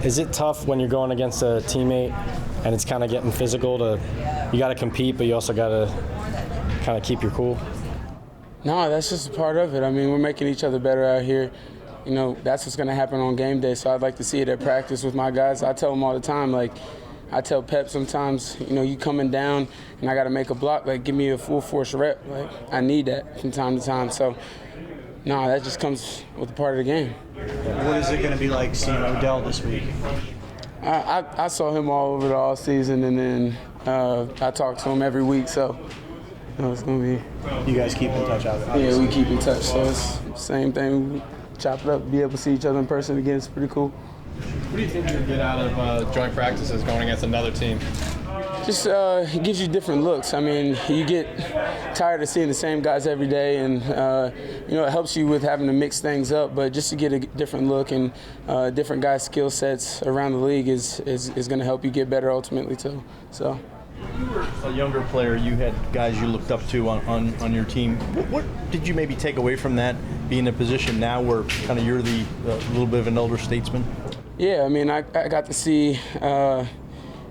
Is it tough when you're going against a teammate and it's kind of getting physical you got to compete, but you also got to kind of keep your cool? No, that's just a part of it. I mean, we're making each other better out here. You know, that's what's going to happen on game day, so I'd like to see it at practice with my guys. I tell them all the time, like, I tell Pep sometimes, you know, you coming down and I got to make a block, like, give me a full force rep. Like, I need that from time to time. So, no, that just comes with a part of the game. What is it going to be like seeing Odell this week? I saw him all over the all season, and then I talk to him every week, so it's going to be. You guys keep in touch, obviously. Yeah, we keep in touch, so it's the same thing. We chop it up, be able to see each other in person again. It's pretty cool. What do you think you get out of joint practices going against another team? Just it gives you different looks. I mean, you get tired of seeing the same guys every day, and you know, it helps you with having to mix things up. But just to get a different look and different guys' skill sets around the league is going to help you get better ultimately too. So. When you were a younger player, you had guys you looked up to on your team. What did you maybe take away from that, being in a position now where kind of you're the little bit of an elder statesman? Yeah, I mean, I got to see.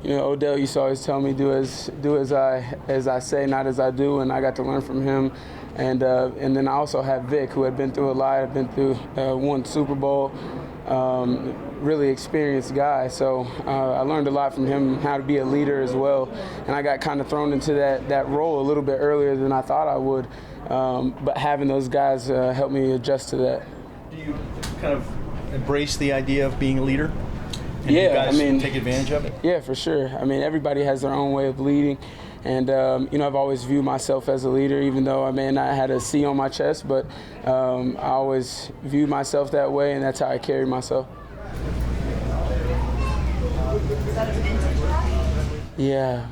You know, Odell used to always tell me, do as I say, not as I do, and I got to learn from him. And then I also have Vic, who had been through a lot. I've been through one Super Bowl, really experienced guy. So I learned a lot from him, how to be a leader as well. And I got kind of thrown into that role a little bit earlier than I thought I would. But having those guys helped me adjust to that. Do you kind of embrace the idea of being a leader? And yeah, you guys I mean, take advantage of it? Yeah, for sure. I mean, everybody has their own way of leading. And, you know, I've always viewed myself as a leader, even though I may not have a C on my chest, but I always viewed myself that way, and that's how I carry myself. Yeah,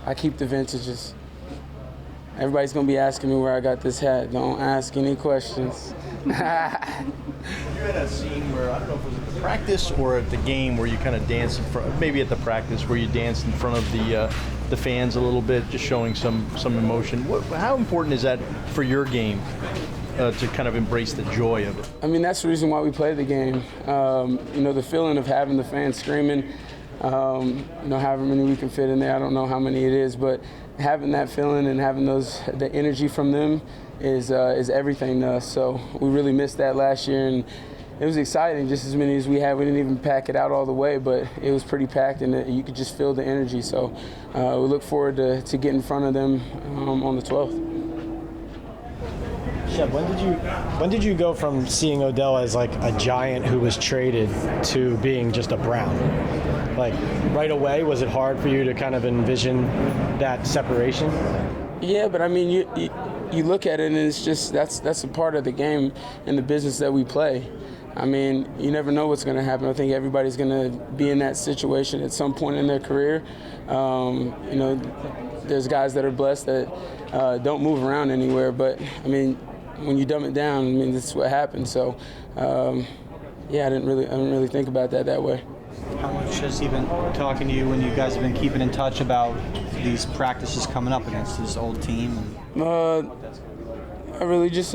I keep the vintages. Everybody's going to be asking me where I got this hat. Don't ask any questions. You had a scene where, I don't know if it was at the practice or at the game, where you kind of danced in front, maybe at the practice, where you danced in front of the fans a little bit, just showing some emotion. How important is that for your game, to kind of embrace the joy of it? I mean, that's the reason why we play the game. You know, the feeling of having the fans screaming, you know, however many we can fit in there, I don't know how many it is, but having that feeling and having the energy from them is everything to us. So we really missed that last year, and it was exciting, just as many as we had. We didn't even pack it out all the way, but it was pretty packed, and you could just feel the energy. So we look forward to getting in front of them on the 12th. Shep, when did you go from seeing Odell as like a giant who was traded to being just a Brown? Like right away, was it hard for you to kind of envision that separation? Yeah, but I mean, you look at it and it's just that's a part of the game and the business that we play. I mean, you never know what's going to happen. I think everybody's going to be in that situation at some point in their career. You know, there's guys that are blessed that don't move around anywhere, but I mean, when you dumb it down, I mean, this is what happens. So, yeah, I didn't really think about that way. How much has he been talking to you when you guys have been keeping in touch about these practices coming up against his old team? I really just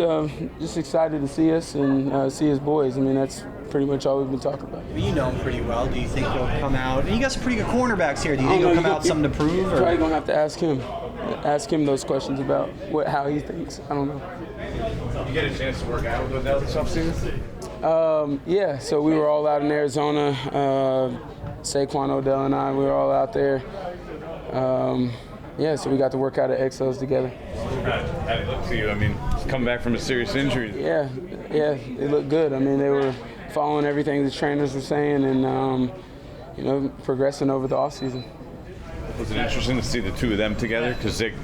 excited to see us and see his boys. I mean, that's pretty much all we've been talking about. You know him pretty well. Do you think he'll come out? And you got some pretty good cornerbacks here. Do you think he'll come out with something to prove? You're probably gonna have to ask him those questions about how he thinks. I don't know. Did you get a chance to work out with Odell this offseason? Yeah, so we were all out in Arizona. Saquon, Odell, and I, we were all out there. Yeah, so we got to work out at Exos together. How did it look to you? I mean, coming back from a serious injury. Yeah, it looked good. I mean, they were following everything the trainers were saying and, you know, progressing over the offseason. Was it interesting to see the two of them together? Because they're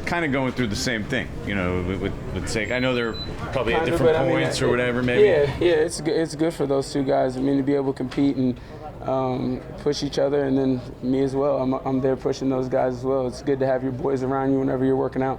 kind of going through the same thing, you know, with Saquon. I know they're probably at different points or whatever, maybe. Yeah, it's good for those two guys. I mean, to be able to compete and push each other, and then me as well. I'm there pushing those guys as well. It's good to have your boys around you whenever you're working out.